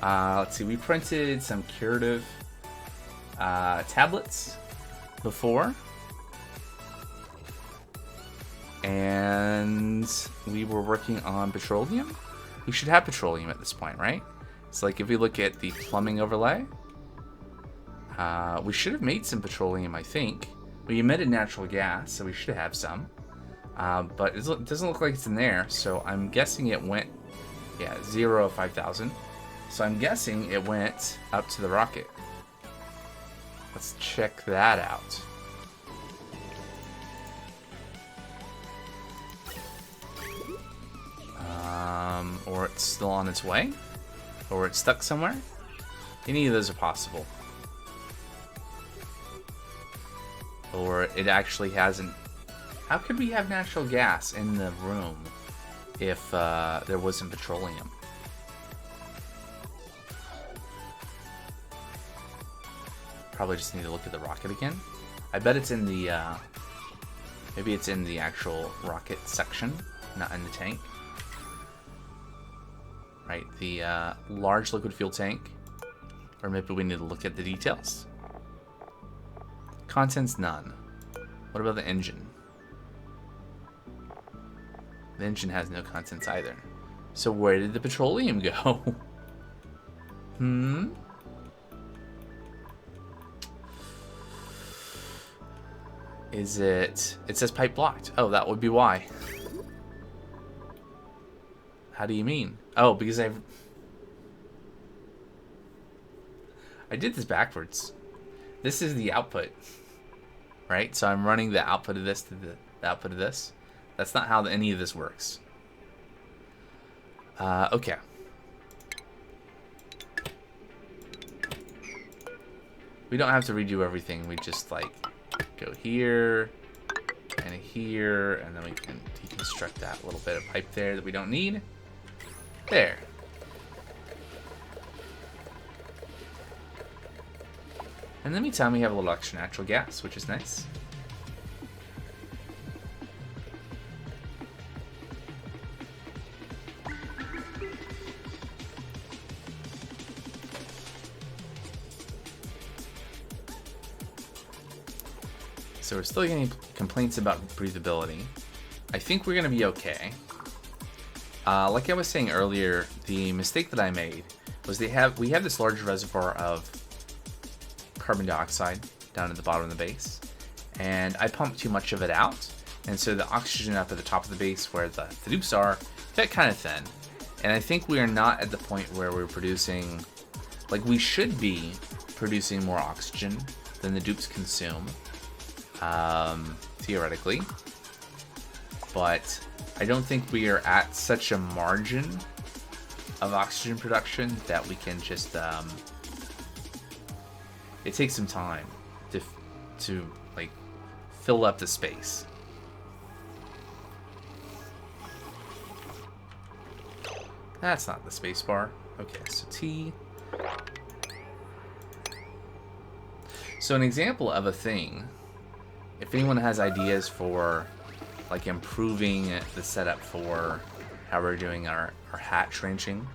Let's see, we printed some curative tablets before. And we were working on petroleum. We should have petroleum at this point, right? So like if we look at the plumbing overlay, we should have made some petroleum, I think. We emitted natural gas, so we should have some. But it doesn't look like it's in there, so I'm guessing it went, 0 of 5,000. So I'm guessing it went up to the rocket. Let's check that out. Or it's still on its way, or it's stuck somewhere. Any of those are possible. Or it actually hasn't. How could we have natural gas in the room if there wasn't petroleum? Probably just need to look at the rocket again. I bet it's in the, maybe it's in the actual rocket section, not in the tank. Right, the large liquid fuel tank. Or maybe we need to look at the details. Contents, none. What about the engine? The engine has no contents either. So where did the petroleum go? Is it... It says pipe blocked. Oh, that would be why. How do you mean? Oh, because I did this backwards. This is the output. Right? So I'm running the output of this to the output of this. That's not how any of this works. Okay. We don't have to redo everything. We just like go here and here, and then we can deconstruct that little bit of pipe there that we don't need. There. And in the meantime, we have a little extra natural gas, which is nice. So we're still getting complaints about breathability. I think we're going to be okay. Like I was saying earlier, the mistake that I made was we have this large reservoir of carbon dioxide down at the bottom of the base, and I pumped too much of it out, and so the oxygen up at the top of the base where the dupes are got kind of thin. And I think we are not at the point where we're producing, like we should be producing more oxygen than the dupes consume, theoretically, but I don't think we are at such a margin of oxygen production that we can just, it takes some time to like fill up the space. That's not the space bar. Okay, so T. So an example of a thing, if anyone has ideas for like improving the setup for how we're doing our hatch ranging,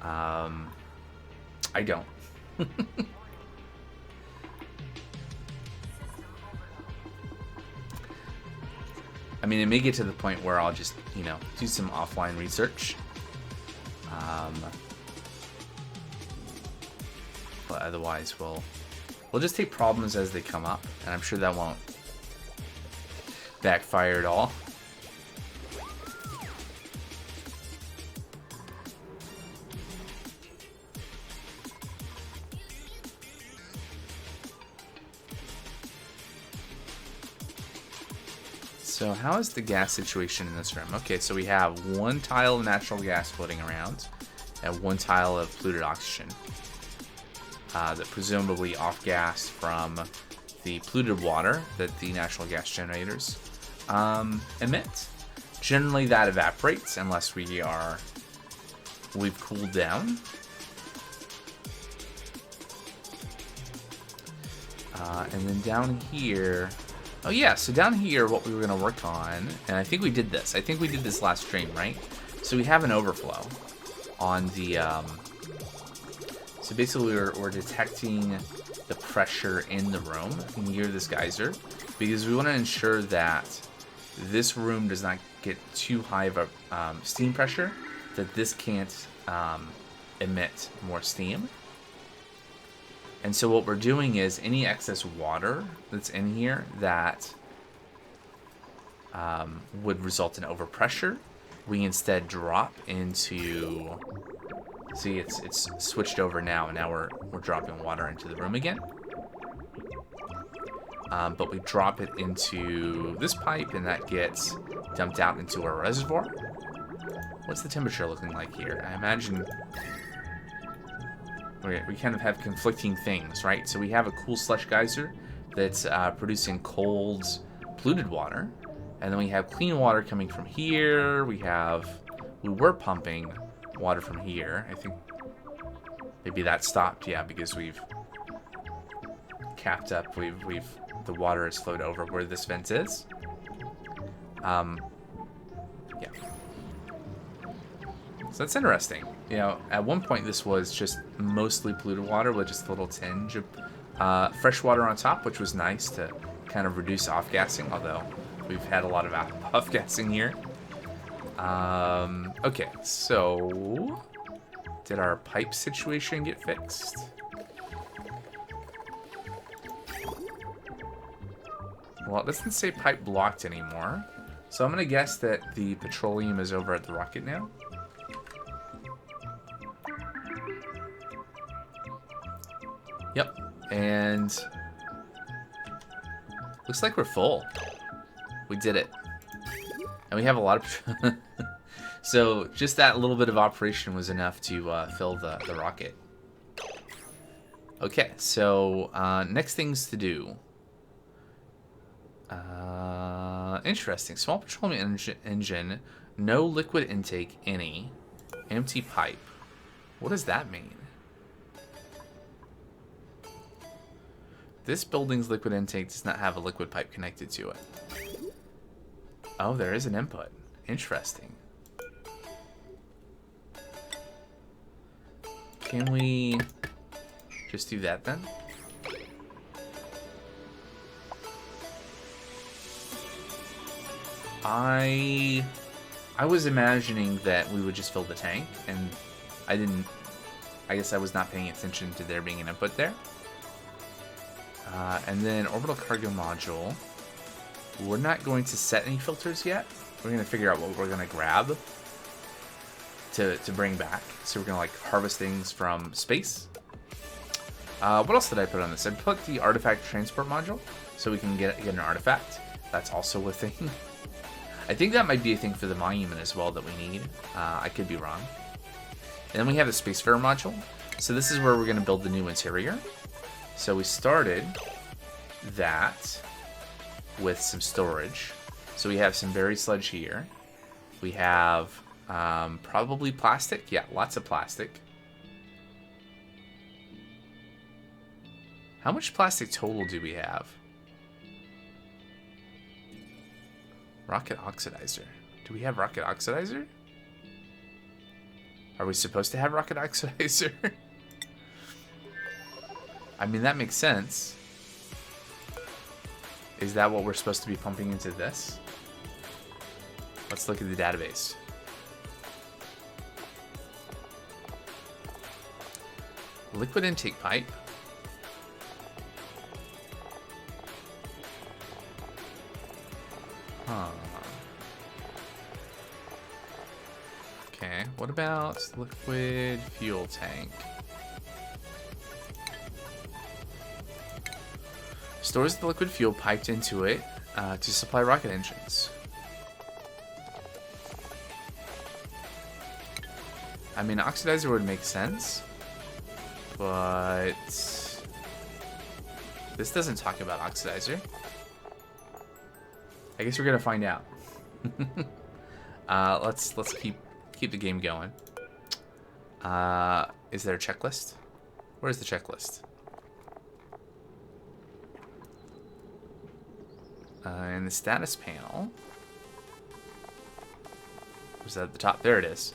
I don't. I mean, it may get to the point where I'll just, you know, do some offline research. But otherwise, we'll just take problems as they come up, and I'm sure that won't backfire at all. So how is the gas situation in this room? Okay, so we have one tile of natural gas floating around and one tile of polluted oxygen that presumably off-gas from the polluted water that the natural gas generators emit. Generally that evaporates unless we've cooled down. And then down here, oh yeah, so down here what we were going to work on, and I think we did this. I think we did this last stream, right? So we have an overflow. on the... So basically we're detecting the pressure in the room near this geyser, because we want to ensure that this room does not get too high of a steam pressure, that this can't emit more steam. And so what we're doing is any excess water that's in here that would result in overpressure, we instead drop into... See, it's switched over now, and now we're dropping water into the room again. But we drop it into this pipe, and that gets dumped out into our reservoir. What's the temperature looking like here? I imagine we kind of have conflicting things, right? So we have a cool slush geyser that's producing cold, polluted water. And then we have clean water coming from here. We were pumping water from here. I think maybe that stopped, yeah, because we've capped up. The water has flowed over where this vent is. Yeah. So that's interesting. You know, at one point this was just mostly polluted water with just a little tinge of fresh water on top, which was nice to kind of reduce off-gassing, although we've had a lot of off-gassing here. Okay, so did our pipe situation get fixed? Well, it doesn't say pipe blocked anymore, so I'm gonna guess that the petroleum is over at the rocket now. Yep, and looks like we're full. We did it. And we have a lot of... So just that little bit of operation was enough to fill the rocket. Okay, so next things to do. Interesting. Small petroleum engine, no liquid intake, any. Empty pipe. What does that mean? This building's liquid intake does not have a liquid pipe connected to it. Oh, there is an input. Interesting. Can we just do that then? I was imagining that we would just fill the tank, and I didn't. I guess I was not paying attention to there being an input there. And then orbital cargo module. We're not going to set any filters yet. We're going to figure out what we're going to grab to bring back. So we're going to like harvest things from space. What else did I put on this? I put the artifact transport module so we can get an artifact. That's also a thing. I think that might be a thing for the monument as well that we need. I could be wrong. And then we have the spacefarer module. So this is where we're going to build the new interior. So we started that with some storage. So we have some berry sludge here. We have probably plastic. Yeah, lots of plastic. How much plastic total do we have? Rocket oxidizer. Do we have rocket oxidizer? Are we supposed to have rocket oxidizer? I mean, that makes sense. Is that what we're supposed to be pumping into this? Let's look at the database. Liquid intake pipe. Huh. Okay, what about liquid fuel tank? Stores the liquid fuel piped into it to supply rocket engines. I mean, oxidizer would make sense, but this doesn't talk about oxidizer. I guess we're gonna find out. Let's keep the game going. Is there a checklist? Where's the checklist? In the status panel. Was that at the top? There it is.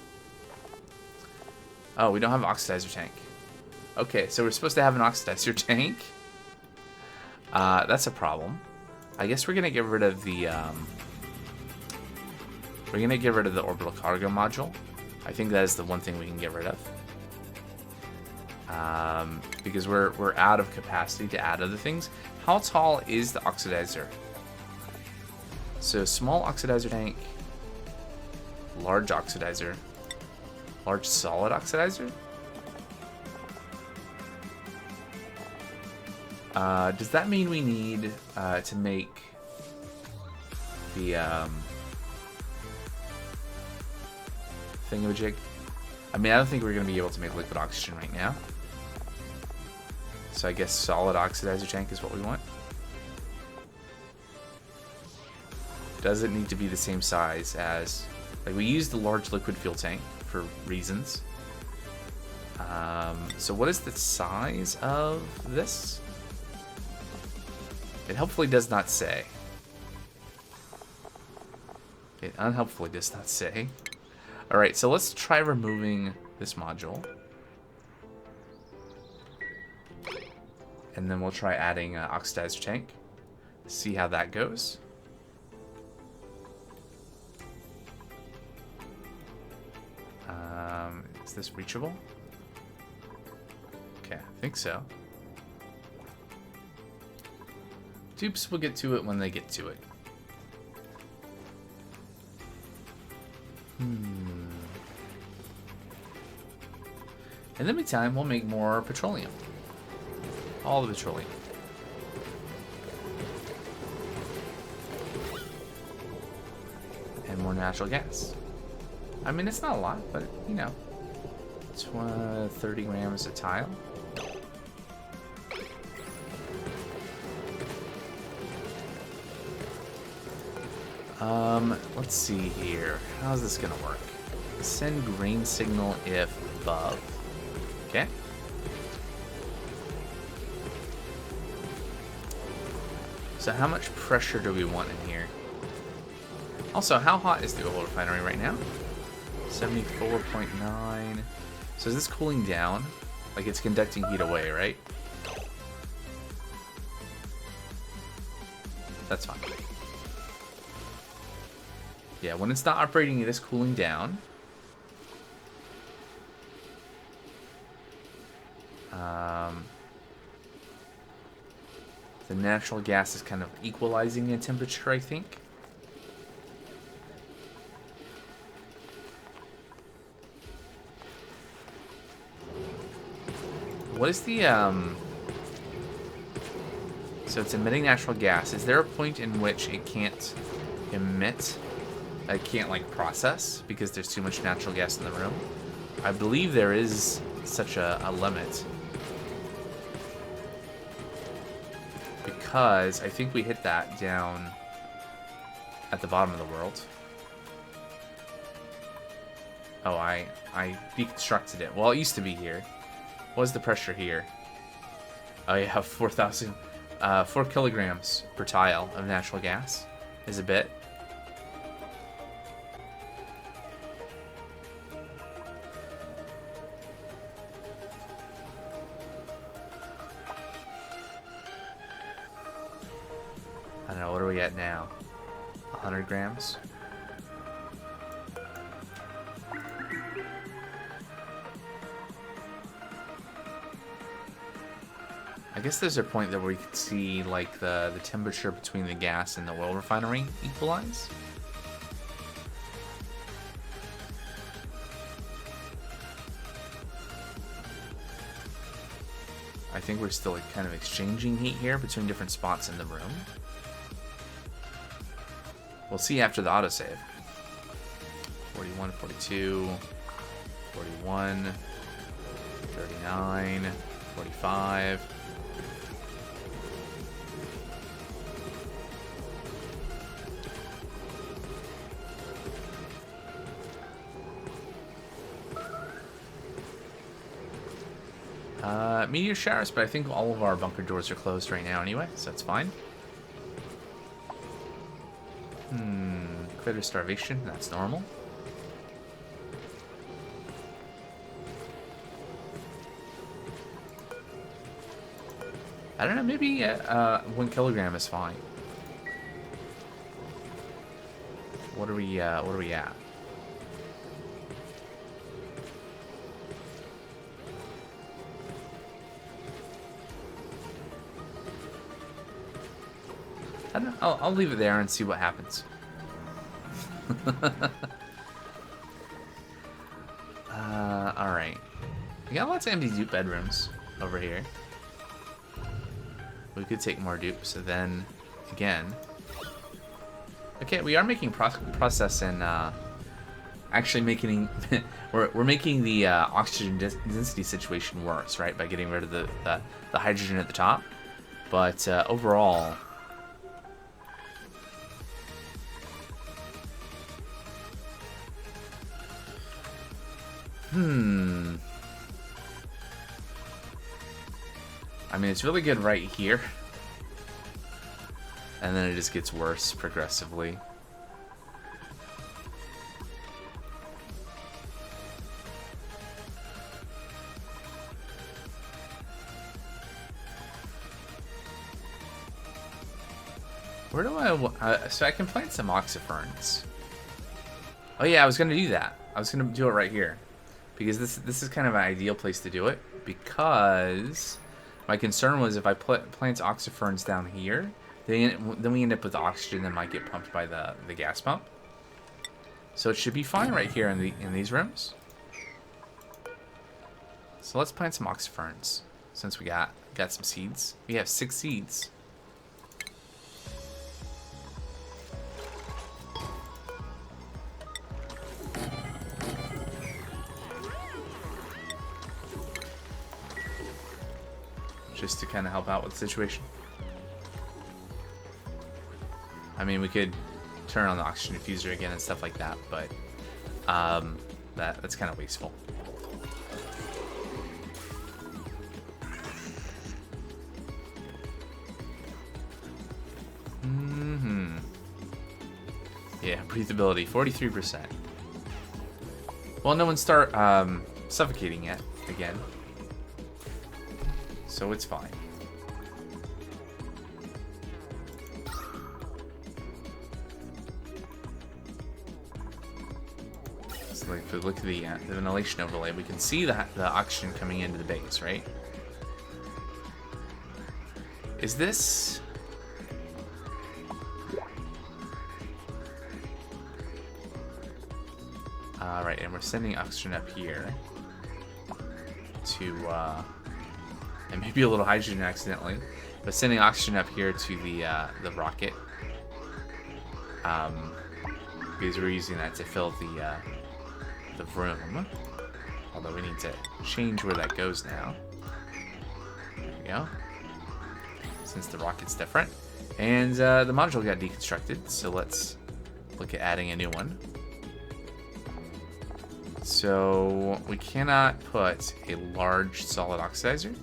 Oh, we don't have an oxidizer tank. Okay, so we're supposed to have an oxidizer tank. That's a problem. I guess we're gonna get rid of the orbital cargo module. I think that is the one thing we can get rid of. Because we're out of capacity to add other things. How tall is the oxidizer? So small oxidizer tank, large oxidizer, large solid oxidizer. Does that mean we need to make the thingamajig? I mean, I don't think we're going to be able to make liquid oxygen right now. So I guess solid oxidizer tank is what we want. Does it need to be the same size as... Like, we use the large liquid fuel tank for reasons. So what is the size of this? It helpfully does not say. It unhelpfully does not say. Alright, so let's try removing this module. And then we'll try adding oxidizer tank. See how that goes. Is this reachable? Okay, I think so. Dupes will get to it when they get to it. In the meantime, we'll make more petroleum. All the petroleum. And more natural gas. I mean, it's not a lot, but, you know. It's 30 grams a tile. Let's see here. How's this gonna work? Send green signal if above. Okay. So how much pressure do we want in here? Also, how hot is the oil refinery right now? 74.9. So is this cooling down? Like it's conducting heat away, right? That's fine. Yeah, when it's not operating, it is cooling down. The natural gas is kind of equalizing the temperature, I think. What is the, So it's emitting natural gas. Is there a point in which it can't emit? It can't, like, process because there's too much natural gas in the room? I believe there is such a limit. Because I think we hit that down at the bottom of the world. Oh, I deconstructed it. Well, it used to be here. What was the pressure here? Oh, you have 4,000, 4 kilograms per tile of natural gas is a bit. I don't know, what are we at now? 100 grams? I guess there's a point that where you could see like the temperature between the gas and the oil refinery equalize. I think we're still like kind of exchanging heat here between different spots in the room. We'll see after the autosave. 41, 42, 41, 39, 45. Meteor showers, but I think all of our bunker doors are closed right now anyway, so that's fine. Critter starvation, that's normal. I don't know, maybe 1 kilogram is fine. What are we at? I don't know. I'll leave it there and see what happens. Alright. We got lots of empty dupe bedrooms over here. We could take more dupes, so then, again... Okay, we are making process and, actually making... we're making the oxygen density situation worse, right? By getting rid of the hydrogen at the top. But, overall... I mean, it's really good right here. And then it just gets worse progressively. Where do I... so I can plant some oxyferns. Oh yeah, I was going to do that. I was going to do it right here. Because this is kind of an ideal place to do it. Because my concern was if I plant oxyferns down here, then we end up with oxygen that might get pumped by the gas pump. So it should be fine right here in these rooms. So let's plant some oxyferns since we got some seeds. We have 6 seeds. Just to kind of help out with the situation. I mean, we could turn on the oxygen diffuser again and stuff like that, but that's kind of wasteful. Yeah, breathability, 43%. Well, no one start suffocating yet, again. So it's fine. So if we look at the ventilation overlay, we can see the oxygen coming into the base, right? Is this... Right, and we're sending oxygen up here to... and maybe a little hydrogen accidentally, but sending oxygen up here to the rocket, because we're using that to fill the room. Although we need to change where that goes now. There we go. Since the rocket's different, and the module got deconstructed, so let's look at adding a new one. So we cannot put a large solid oxidizer.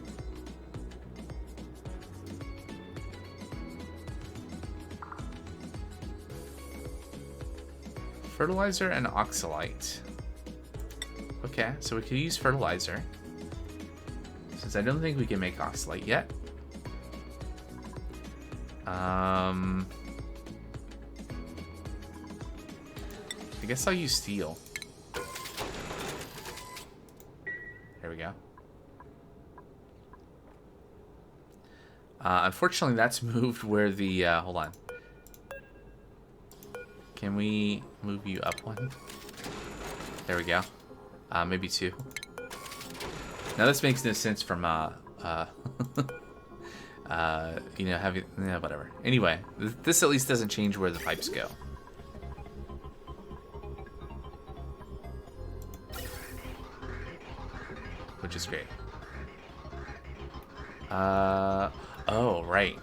Fertilizer and oxalite. Okay, so we could use fertilizer. Since I don't think we can make oxalite yet. I guess I'll use steel. There we go. Unfortunately, that's moved where the... hold on. Can we move you up one? There we go. Maybe 2. Now this makes no sense from you know, having... yeah, whatever. Anyway, this at least doesn't change where the pipes go. Which is great. Oh, right.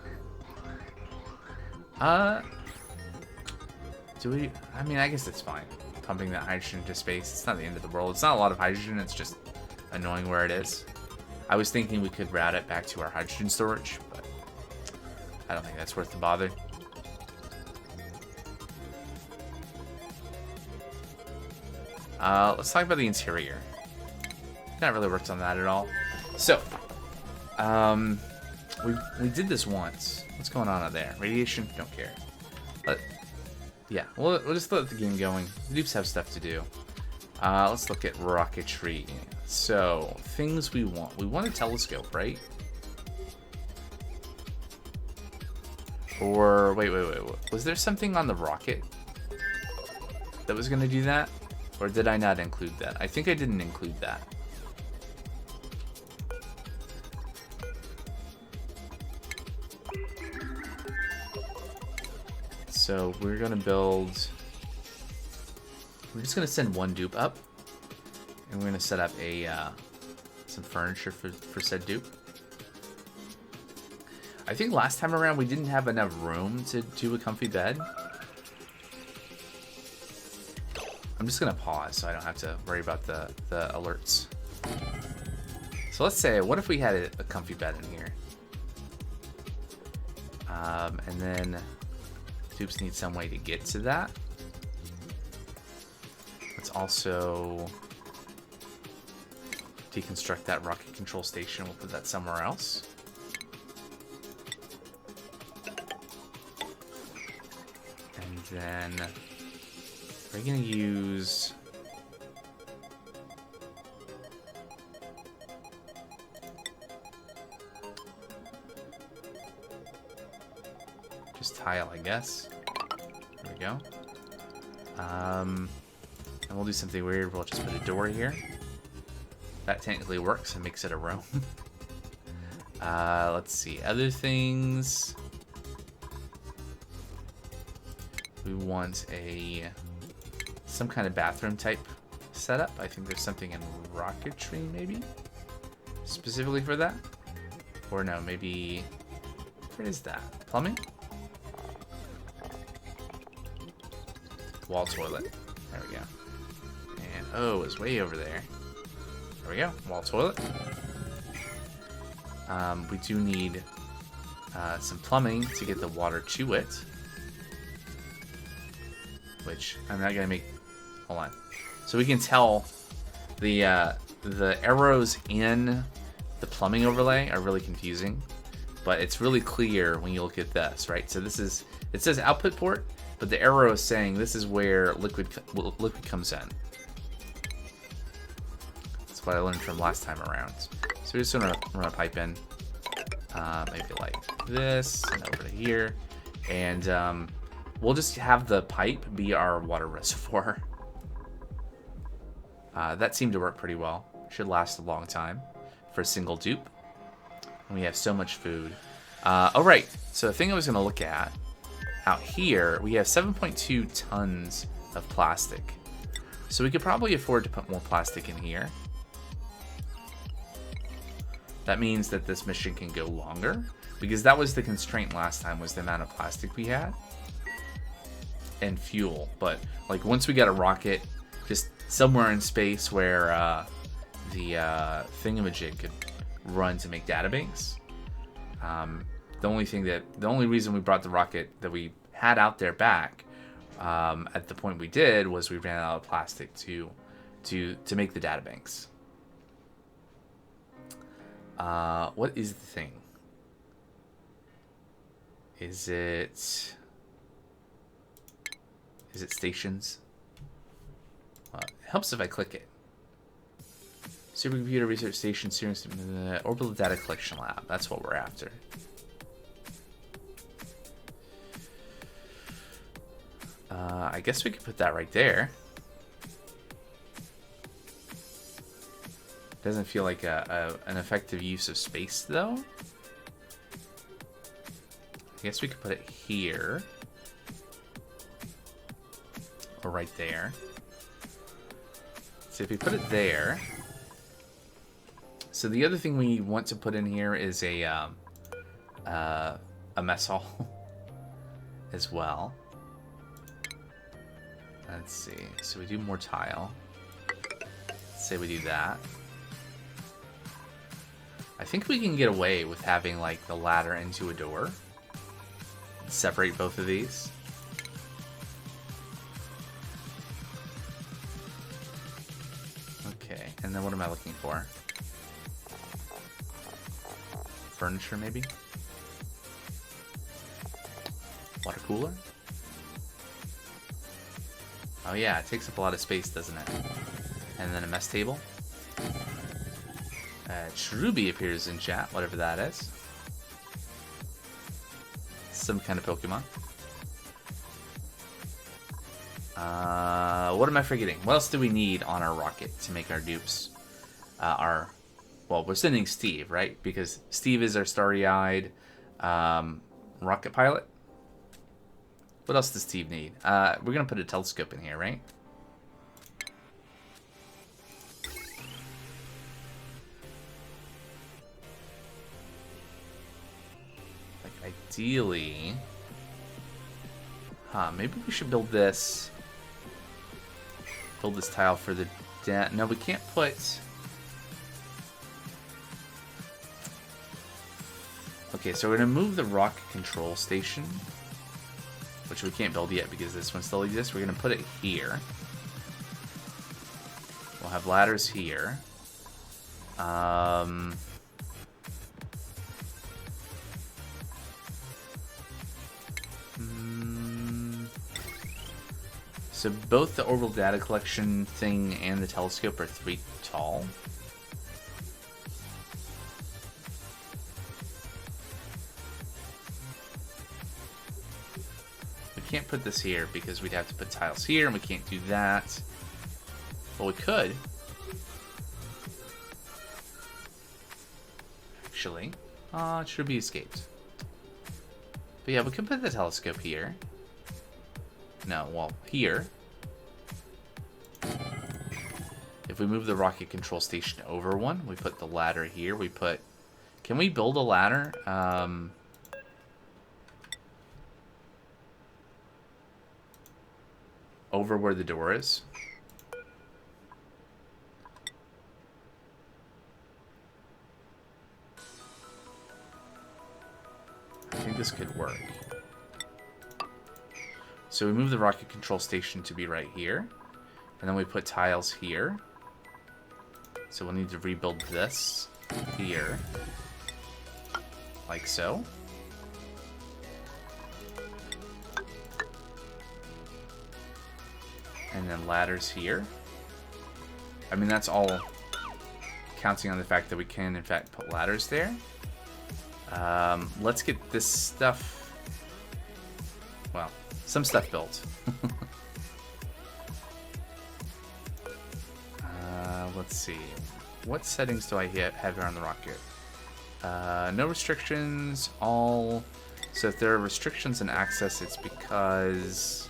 Do we... I mean, I guess it's fine. Pumping that hydrogen into space. It's not the end of the world. It's not a lot of hydrogen. It's just annoying where it is. I was thinking we could route it back to our hydrogen storage, but I don't think that's worth the bother. Let's talk about the interior. Not really worked on that at all. So, we did this once. What's going on out there? Radiation? Don't care. But yeah, we'll just let the game going. The dupes have stuff to do. Let's look at rocketry. So, things we want. We want a telescope, right? Or, wait. Was there something on the rocket that was going to do that? Or did I not include that? I think I didn't include that. So, we're going to build... We're just going to send one dupe up. And we're going to set up a some furniture for said dupe. I think last time around we didn't have enough room to do a comfy bed. I'm just going to pause so I don't have to worry about the alerts. So let's say, what if we had a comfy bed in here? And then dupes need some way to get to that. Let's also deconstruct that rocket control station. We'll put that somewhere else. And then we're going to use... just tile, I guess. There we go. And we'll do something weird. We'll just put a door here. That technically works and makes it a room. Let's see. Other things. We want some kind of bathroom type setup. I think there's something in rocketry, maybe? Specifically for that? Or no, maybe... Where is that? Plumbing? Wall toilet. There we go. And, oh, it's way over there. There we go. Wall toilet. We do need some plumbing to get the water to it. Which I'm not going to make... Hold on. So we can tell the arrows in the plumbing overlay are really confusing. But it's really clear when you look at this, right? So this is... It says output port, but the arrow is saying this is where liquid comes in. That's what I learned from last time around. So we're just gonna run a pipe in, maybe like this and over to here, and we'll just have the pipe be our water reservoir. That seemed to work pretty well. Should last a long time for a single dupe. And we have so much food. All right. So the thing I was gonna look at out here, we have 7.2 tons of plastic. So we could probably afford to put more plastic in here. That means that this mission can go longer, because that was the constraint last time, was the amount of plastic we had and fuel. But like once we got a rocket just somewhere in space where the thingamajig could run to make databanks, the only reason we brought the rocket that we had out there back at the point we did was we ran out of plastic to make the databanks. What is the thing? Is it stations? It helps if I click it. Supercomputer Research Station, Orbital Data Collection Lab. That's what we're after. I guess we could put that right there. Doesn't feel like an effective use of space, though. I guess we could put it here. Or right there. So if we put it there... So the other thing we want to put in here is a mess hall as well. Let's see. So we do more tile. Let's say we do that. I think we can get away with having like the ladder into a door. Separate both of these. Okay, and then what am I looking for? Furniture, maybe? Water cooler. Oh yeah, it takes up a lot of space, doesn't it? And then a mess table. Cherubi appears in chat, whatever that is. Some kind of Pokemon. What am I forgetting? What else do we need on our rocket to make our dupes? Well, we're sending Steve, right? Because Steve is our starry-eyed rocket pilot. What else does Steve need? We're going to put a telescope in here, right? Like, ideally... maybe we should build this. Build this tile for the... No, we can't put... Okay, so we're going to move the rocket control station, which we can't build yet because this one still exists. We're going to put it here. We'll have ladders here. So both the orbital data collection thing and the telescope are 3 tall. We can't put this here because we'd have to put tiles here, and we can't do that. Well, we could. Actually, it should be escaped. But yeah, we can put the telescope here. No, well, here. If we move the rocket control station over one, we put the ladder here. We put... Can we build a ladder? Over where the door is. I think this could work. So we move the rocket control station to be right here. And then we put tiles here. So we'll need to rebuild this here. Like so. And then ladders here. I mean, that's all counting on the fact that we can, in fact, put ladders there. Let's get this stuff... Well, some stuff built. Let's see. What settings do I have here on the rocket? No restrictions, all... So if there are restrictions in access, it's because...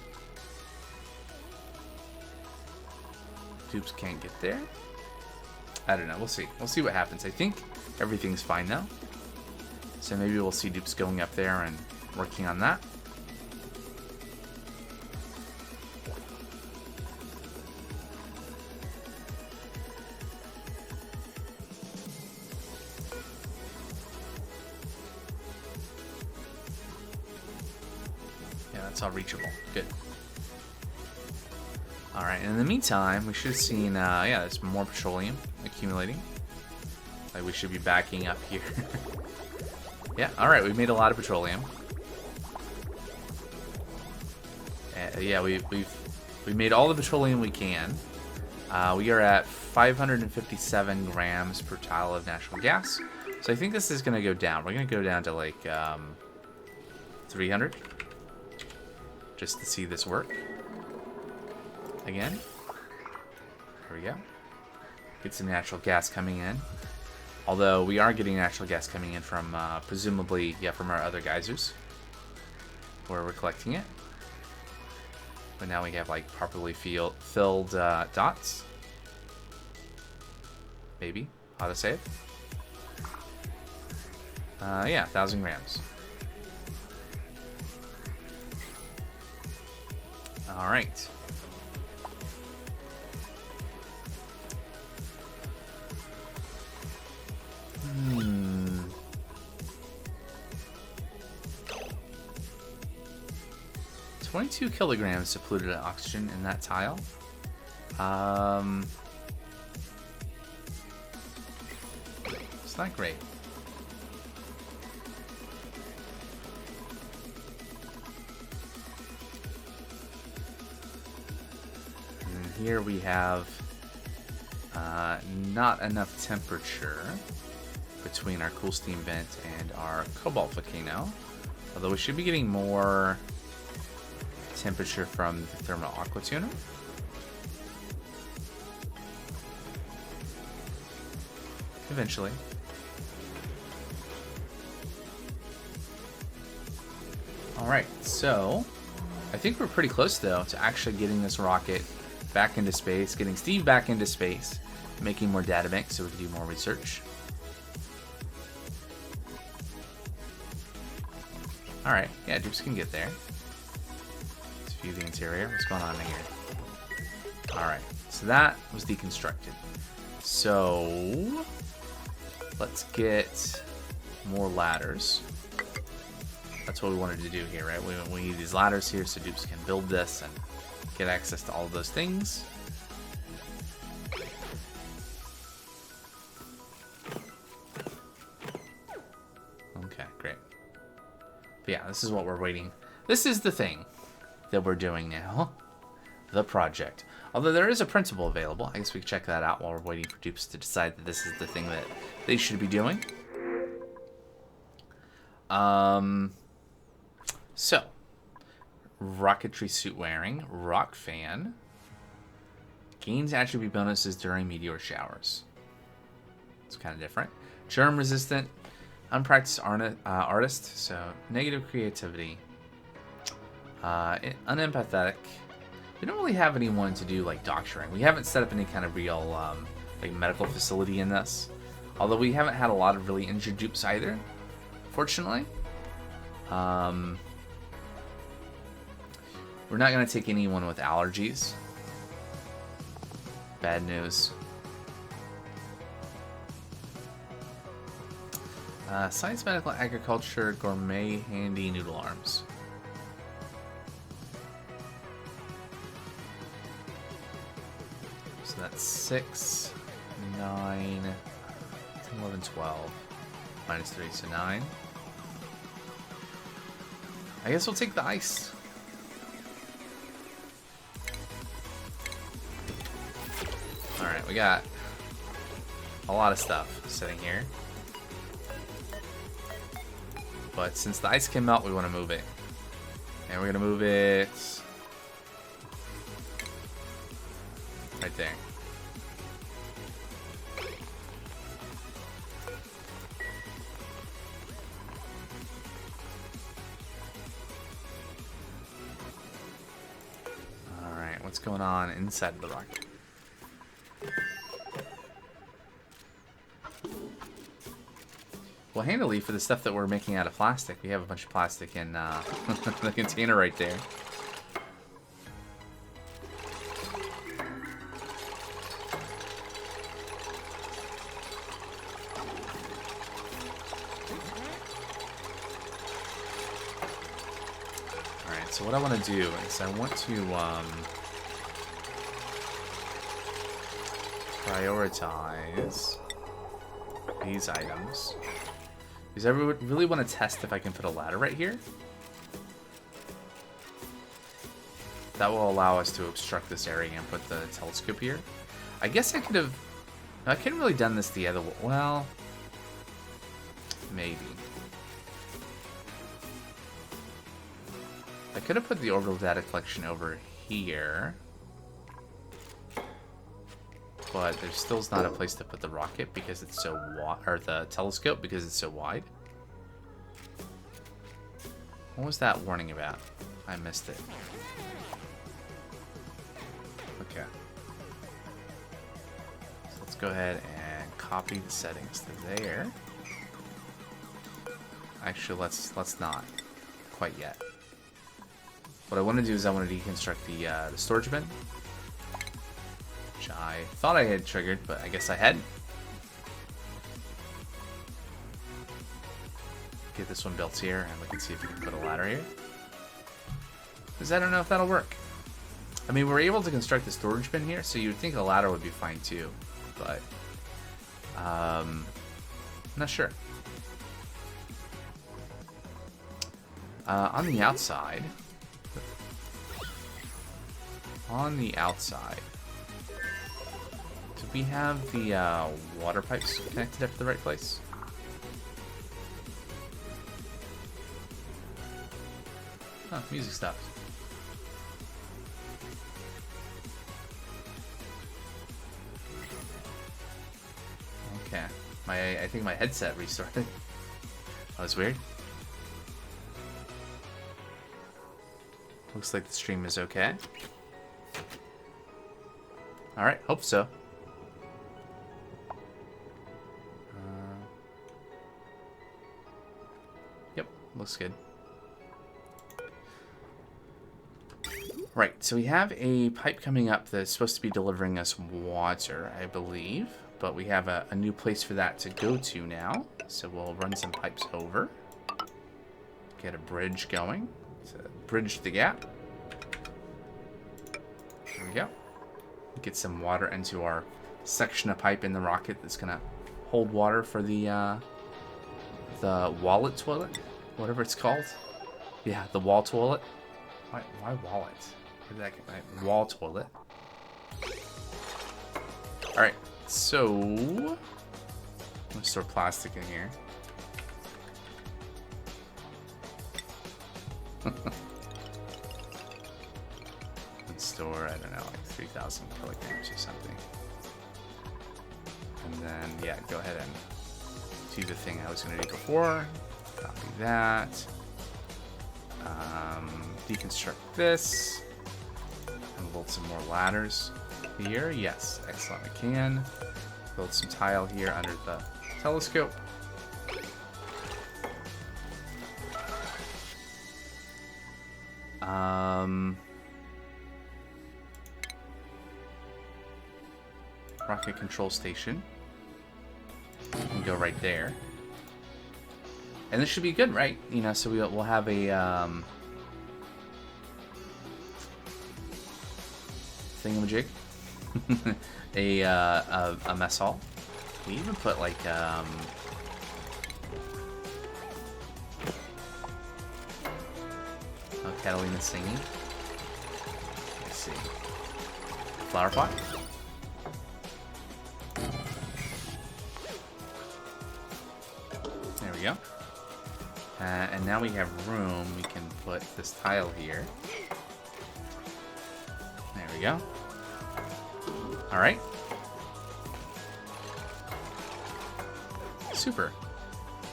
dupes can't get there? I don't know. We'll see. We'll see what happens. I think everything's fine now. So maybe we'll see dupes going up there and working on that. Yeah, that's all reachable. Good. Alright, in the meantime, we should have seen, yeah, there's more petroleum accumulating. Like, we should be backing up here. Yeah, alright, we've made a lot of petroleum. Yeah, we made all the petroleum we can. We are at 557 grams per tile of natural gas. So I think this is going to go down. We're going to go down to, like, 300. Just to see this work. Again. There we go. Get some natural gas coming in. Although we are getting natural gas coming in from presumably, yeah, from our other geysers, where we're collecting it. But now we have like properly filled dots. Maybe. Auto save. Yeah, 1,000 grams. All right. 22 kilograms of polluted oxygen in that tile. It's not great. here we have not enough temperature between our cool steam vent and our cobalt volcano. Although we should be getting more temperature from the thermal aqua tuner. Eventually. Alright, so I think we're pretty close though to actually getting this rocket back into space, getting Steve back into space, making more data banks so we can do more research. Alright, yeah, Dupes can get there. Let's view the interior. What's going on in here? Alright, so that was deconstructed. So let's get more ladders. That's what we wanted to do here, right? We need these ladders here so Dupes can build this and get access to all of those things. Okay, great. But yeah, this is what we're waiting. This is the thing that we're doing now. The project. Although there is a principal available. I guess we can check that out while we're waiting for Dupes to decide that this is the thing that they should be doing. So, rocketry suit wearing, rock fan, gains attribute bonuses during meteor showers. It's kind of different. Germ resistant, unpracticed artist, so negative creativity, unempathetic. We don't really have anyone to do like doctoring. We haven't set up any kind of real like medical facility in this, although we haven't had a lot of really injured dupes either, fortunately. We're not going to take anyone with allergies. Bad news. Science, medical, agriculture, gourmet, handy, noodle arms. So that's 6, 9, 10, 11, 12. Minus 3, so 9. I guess we'll take the ice. Alright, we got a lot of stuff sitting here. But since the ice can melt, we want to move it. And we're going to move it right there. Alright, what's going on inside of the rocket? Well, handily for the stuff that we're making out of plastic, we have a bunch of plastic in the container right there. Alright, so what I want to do is I want to prioritize these items. Because I really want to test if I can put a ladder right here. That will allow us to obstruct this area and put the telescope here. I guess I could have... I couldn't really done this the other way. Well, maybe. I could have put the orbital data collection over here. But there still is not a place to put the rocket because it's so wide, or the telescope because it's so wide. What was that warning about? I missed it. Okay. So let's go ahead and copy the settings to there. Actually, let's not quite yet. What I want to do is I want to deconstruct the storage bin. Which I thought I had triggered, but I guess I hadn't. Get this one built here, and we can see if we can put a ladder here. Because I don't know if that'll work. I mean, we're able to construct the storage bin here, so you'd think a ladder would be fine too. But, I'm not sure. On the outside... Do we have the water pipes connected up to the right place? Huh, music stopped. Okay. I think my headset restarted. That was weird. Looks like the stream is okay. Alright, hope so. Yep, looks good. Right, so we have a pipe coming up that's supposed to be delivering us water, I believe. But we have a new place for that to go to now. So we'll run some pipes over. Get a bridge going. To bridge the gap. There we go. Get some water into our section of pipe in the rocket that's going to hold water for the wallet toilet. Whatever it's called. Yeah, the wall toilet. Why wallet? Where did that get my wall toilet? Alright. So, let's store plastic in here. Let's store, I don't know, like 3,000 kilograms or something. And then, yeah, go ahead and do the thing I was going to do before. Copy that. Deconstruct this. And build some more ladders. Here, yes, excellent. I can build some tile here under the telescope. Rocket control station. And go right there. And this should be good, right? You know, so we'll have a thingamajig. a mess hall. We even put like oh, Catalina's singing. Let's see. Flower pot. There we go. And now we have room. We can put this tile here. There we go. Alright. Super.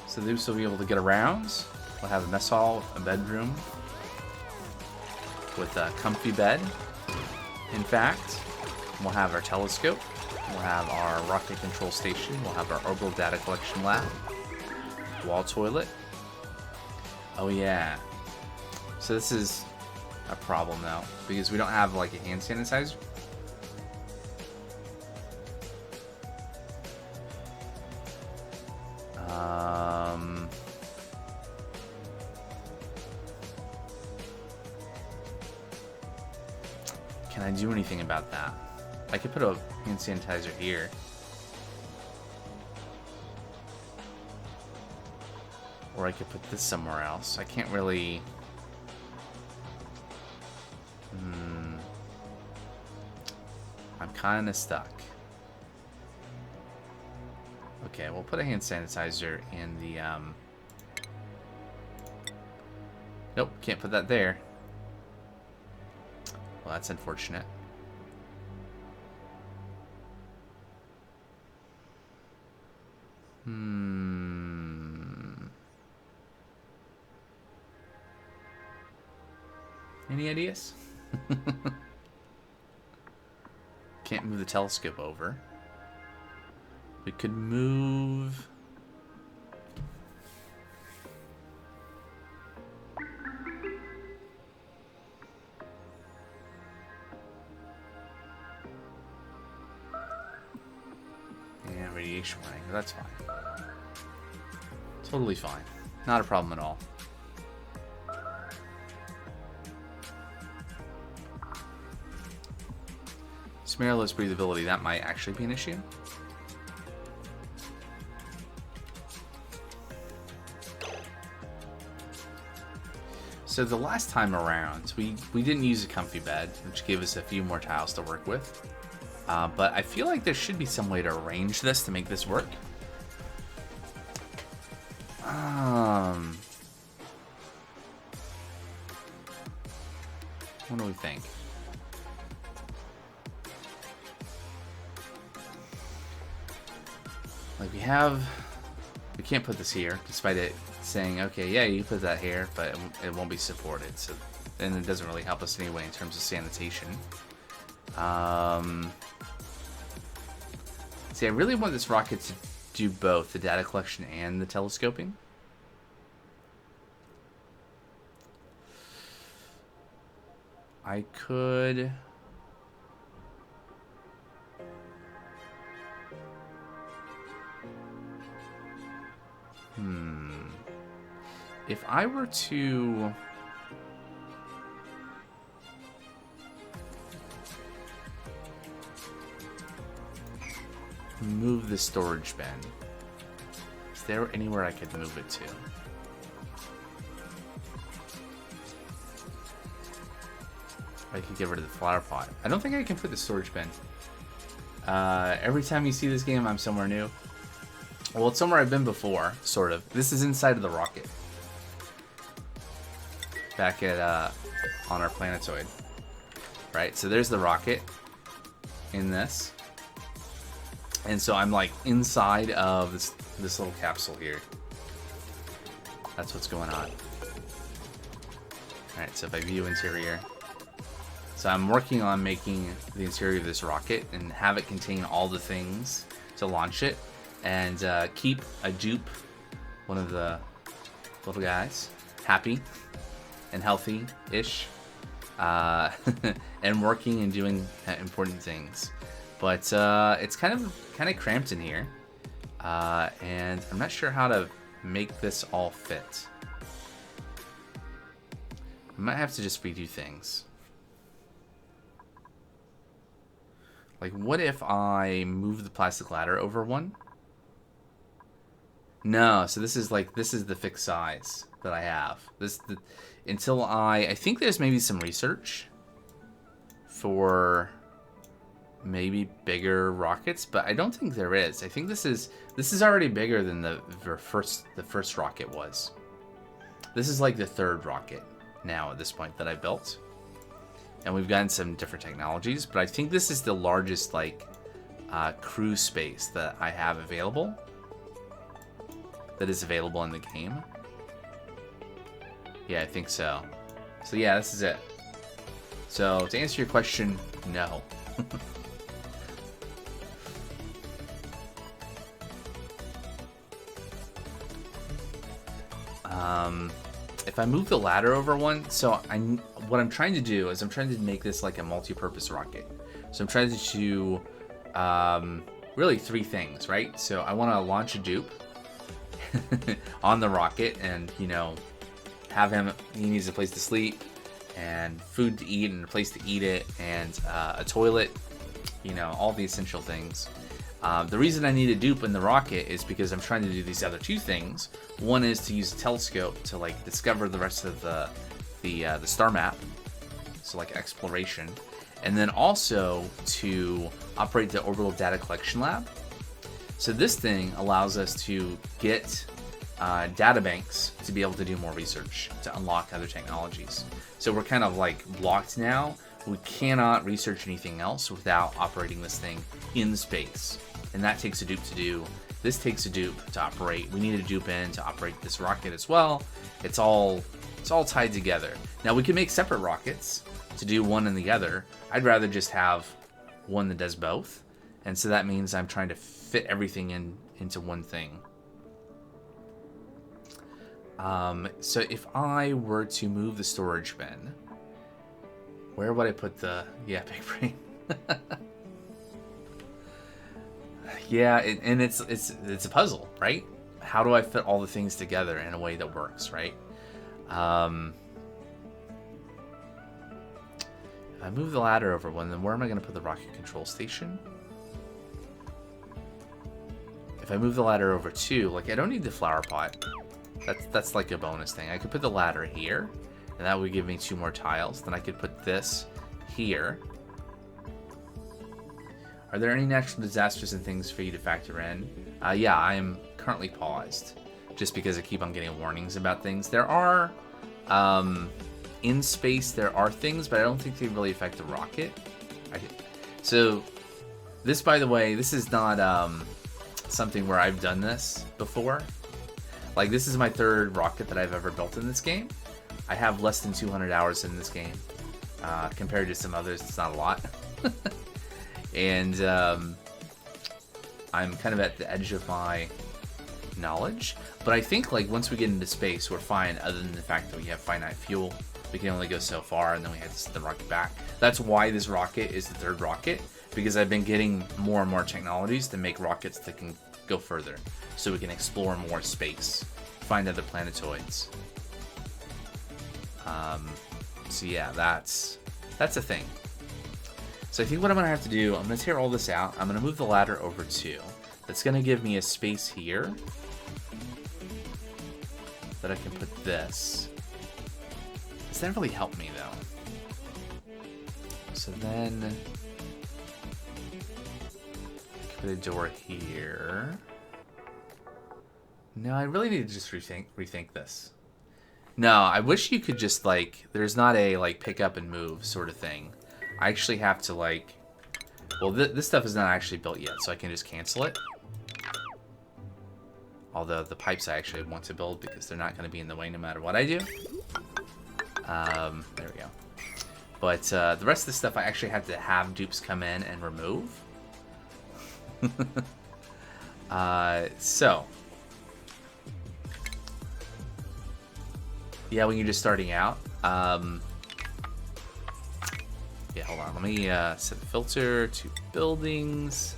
So this will be able to get around. We'll have a mess hall, a bedroom with a comfy bed. In fact, we'll have our telescope. We'll have our rocket control station. We'll have our orbital data collection lab. Wall toilet. Oh yeah. So this is a problem now because we don't have like a hand sanitizer. Can I do anything about that? I could put a hand sanitizer here. Or I could put this somewhere else. I can't really... I'm kind of stuck. Okay, we'll put a hand sanitizer in the... Nope, can't put that there. Well, that's unfortunate. Any ideas? Can't move the telescope over. We could move... Yeah, radiation warning. That's fine. Totally fine. Not a problem at all. Smeralist breathability, that might actually be an issue. So the last time around, we didn't use a comfy bed, which gave us a few more tiles to work with. But I feel like there should be some way to arrange this to make this work. What do we think? Like we can't put this here, despite it saying, okay, yeah, you put that here, but it won't be supported. So, and it doesn't really help us anyway in terms of sanitation. See, I really want this rocket to do both the data collection and the telescoping. I could... If I were to... move the storage bin, is there anywhere I could move it to? I could get rid of the flower pot. I don't think I can put the storage bin. Every time you see this game, I'm somewhere new. Well, it's somewhere I've been before, sort of. This is inside of the rocket. Back at, on our planetoid. Right, so there's the rocket in this. And so I'm like inside of this little capsule here. That's what's going on. Alright, so if I view interior. So I'm working on making the interior of this rocket and have it contain all the things to launch it. And keep a dupe, one of the little guys, happy and healthy-ish. And working and doing important things. But it's kind of cramped in here. And I'm not sure how to make this all fit. I might have to just redo things. Like, what if I move the plastic ladder over one? No, so this is the fixed size that I have. Until I think there's maybe some research for maybe bigger rockets, but I don't think there is. I think this is already bigger than the first rocket was. This is like the third rocket now at this point that I built. And we've gotten some different technologies, but I think this is the largest crew space that I have available. That is available in the game. Yeah, I think so. So yeah, this is it. So to answer your question, no. If I move the ladder over one, so what I'm trying to do is I'm trying to make this like a multi-purpose rocket. So I'm trying to do really three things, right? So I want to launch a dupe on the rocket, and have him. He needs a place to sleep, and food to eat, and a place to eat it, and a toilet. All the essential things. The reason I need a dupe in the rocket is because I'm trying to do these other two things. One is to use a telescope to discover the rest of the star map, so exploration, and then also to operate the orbital data collection lab. So this thing allows us to get data banks to be able to do more research, to unlock other technologies. So we're kind of blocked now. We cannot research anything else without operating this thing in space. And that takes a dupe to do. This takes a dupe to operate. We need a dupe in to operate this rocket as well. It's all tied together. Now we can make separate rockets to do one and the other. I'd rather just have one that does both. And so that means I'm trying to fit everything into one thing. So if I were to move the storage bin, where would I put the... Yeah, big brain. Yeah, and it's a puzzle, right? How do I fit all the things together in a way that works, right? If I move the ladder over one, then where am I going to put the rocket control station? If I move the ladder over two, I don't need the flower pot. That's like a bonus thing. I could put the ladder here, and that would give me 2 more tiles. Then I could put this here. Are there any natural disasters and things for you to factor in? Yeah, I am currently paused, just because I keep on getting warnings about things. There are, in space, there are things, but I don't think they really affect the rocket. So, this, by the way, this is not something where I've done this before. Like, this is my third rocket that I've ever built in this game. I have less than 200 hours in this game. Compared to some others, it's not a lot. And I'm kind of at the edge of my knowledge. But I think, like, once we get into space, we're fine, other than the fact that we have finite fuel. We can only go so far, and then we have to send the rocket back. That's why this rocket is the third rocket, because I've been getting more and more technologies to make rockets that can go further, so we can explore more space, find other planetoids. So yeah, that's a thing. So I think what I'm gonna have to do, I'm gonna tear all this out. I'm gonna move the ladder over 2. That's gonna give me a space here that I can put this. Does that really help me though? So then I can put a door here. No, I really need to just rethink this. No, I wish you could just, like, there's not a, like, pick up and move sort of thing. I actually have to, like, well, this stuff is not actually built yet, so I can just cancel it. Although the pipes I actually want to build because they're not going to be in the way no matter what I do. There we go. But the rest of the stuff I actually have to have dupes come in and remove. So. Yeah, when you're just starting out. Yeah, hold on. Let me set the filter to buildings.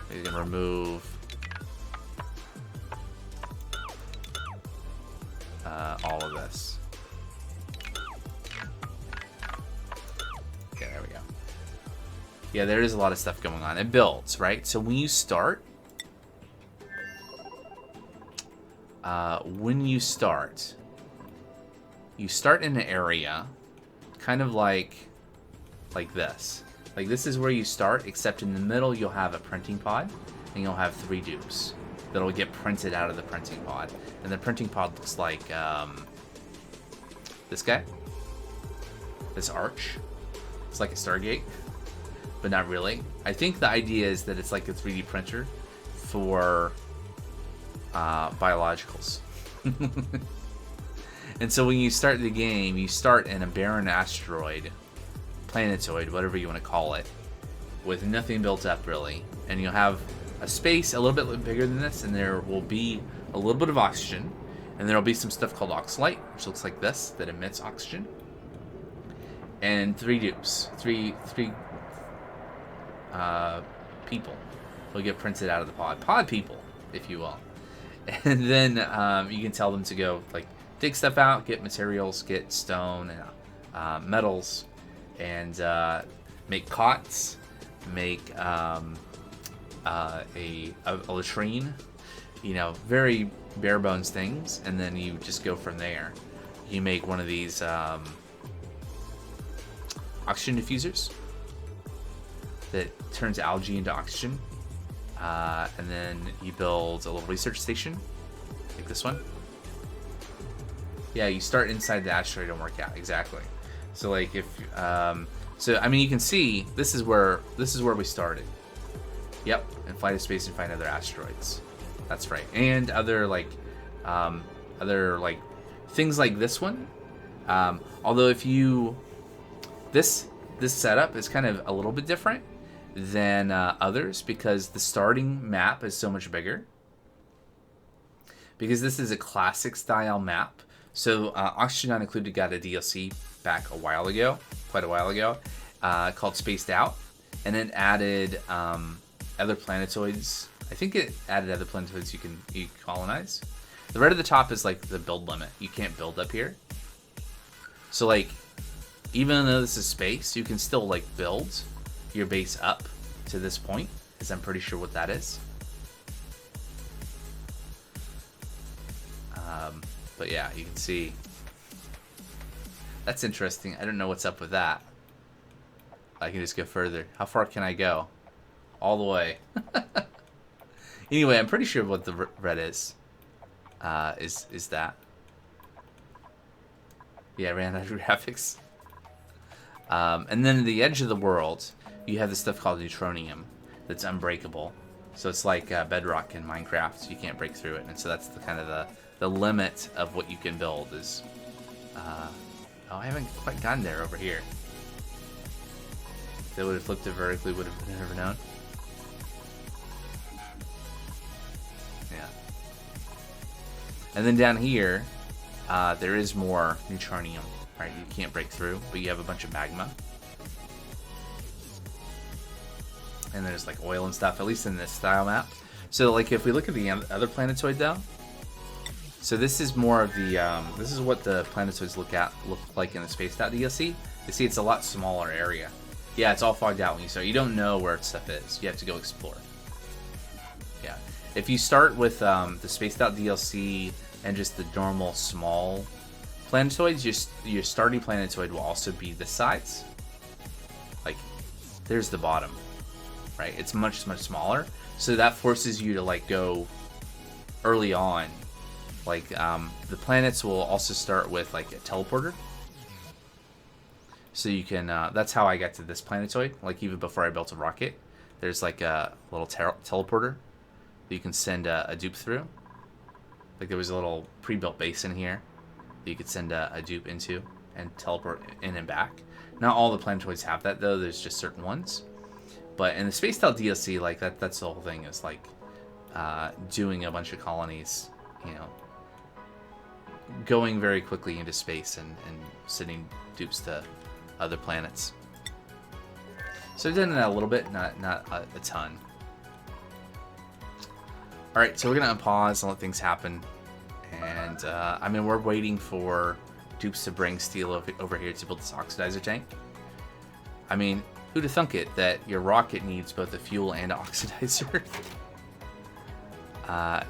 We're going to remove all of this. Okay, there we go. Yeah, there is a lot of stuff going on. It builds, right? So when you start, you start in an area kind of like this. Like, this is where you start, except in the middle you'll have a printing pod, and you'll have 3 dupes that'll get printed out of the printing pod. And the printing pod looks like this guy. This arch. It's like a Stargate, but not really. I think the idea is that it's like a 3D printer for biologicals. And so when you start the game, you start in a barren asteroid, planetoid, whatever you want to call it, with nothing built up really. And you'll have a space a little bit bigger than this, and there will be a little bit of oxygen. And there will be some stuff called oxalite, which looks like this, that emits oxygen. And 3 dupes, three people will get printed out of the pod people, if you will. And then you can tell them to go, like, dig stuff out, get materials, get stone and metals, and make cots, make a latrine, you know, very bare bones things, and then you just go from there. You make one of these oxygen diffusers that turns algae into oxygen, and then you build a little research station like this one. Yeah, you start inside the asteroid and work out, exactly. So like if so I mean, you can see this is where we started. Yep, and fly to space and find other asteroids. That's right. And other like things like this one. Although if you this setup is kind of a little bit different than others, because the starting map is so much bigger. Because this is a classic style map. So Oxygen Not Included got a DLC back quite a while ago, called Spaced Out, and it added other planetoids. I think it added other planetoids you can colonize. The red at the top is like the build limit. You can't build up here. So like, even though this is space, you can still like build your base up to this point, because I'm pretty sure what that is. But yeah, you can see. That's interesting. I don't know what's up with that. I can just go further. How far can I go? all the way. Anyway, I'm pretty sure what the red is that. Yeah, ran out of graphics. And then at the edge of the world, you have this stuff called neutronium that's unbreakable. So it's like bedrock in Minecraft, so you can't break through it. And so that's the kind of the limit of what you can build is... oh, I haven't quite gotten there over here. If they would have flipped it vertically, would have never known. Yeah. And then down here, there is more neutronium, right? You can't break through, but you have a bunch of magma. And there's like oil and stuff, at least in this style map. So like if we look at the other planetoid though, so this is more of the, this is what the planetoids look like in the Spaced Out DLC. You see it's a lot smaller area. Yeah, it's all fogged out when you start. You don't know where stuff is. You have to go explore. Yeah. If you start with the Spaced Out DLC and just the normal small planetoids, your starting planetoid will also be the sides. Like, there's the bottom. Right, it's much smaller, so that forces you to like go early on. Like the planets will also start with like a teleporter, so you can. That's how I got to this planetoid. Like even before I built a rocket, there's like a little teleporter that you can send a dupe through. Like there was a little pre-built base in here that you could send a dupe into and teleport in and back. Not all the planetoids have that though. There's just certain ones. But in the Spaced Out DLC, like that's the whole thing is like doing a bunch of colonies, you know, going very quickly into space and sending dupes to other planets. So I've done that a little bit, not a ton. All right, so we're gonna unpause and let things happen, and I mean we're waiting for dupes to bring steel over here to build this oxidizer tank. I mean, who'd have thunk it that your rocket needs both a fuel and an oxidizer?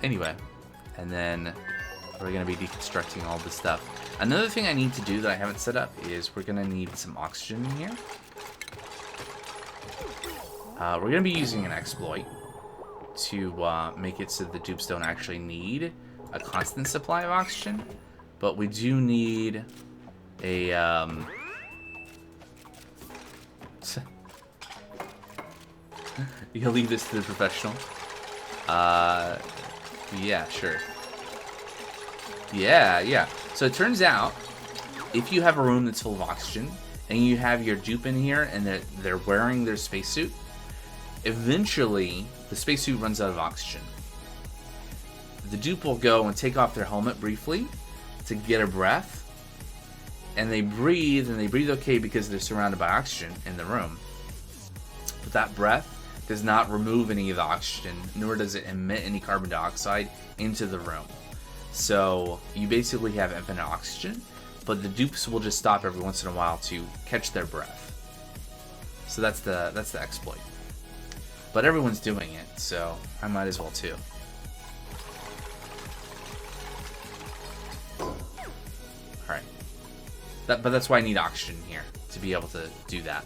Anyway, and then we're going to be deconstructing all this stuff. Another thing I need to do that I haven't set up is we're going to need some oxygen in here. We're going to be using an exploit to make it so the dupes don't actually need a constant supply of oxygen, but we do need a... You can leave this to the professional. Yeah, sure. Yeah. So it turns out, if you have a room that's full of oxygen, and you have your dupe in here, and they're wearing their spacesuit, eventually the spacesuit runs out of oxygen. The dupe will go and take off their helmet briefly to get a breath, and they breathe okay because they're surrounded by oxygen in the room. But that breath does not remove any of the oxygen, nor does it emit any carbon dioxide into the room. So you basically have infinite oxygen, but the dupes will just stop every once in a while to catch their breath. So that's the exploit. But everyone's doing it, so I might as well too. Alright. But that's why I need oxygen here, to be able to do that.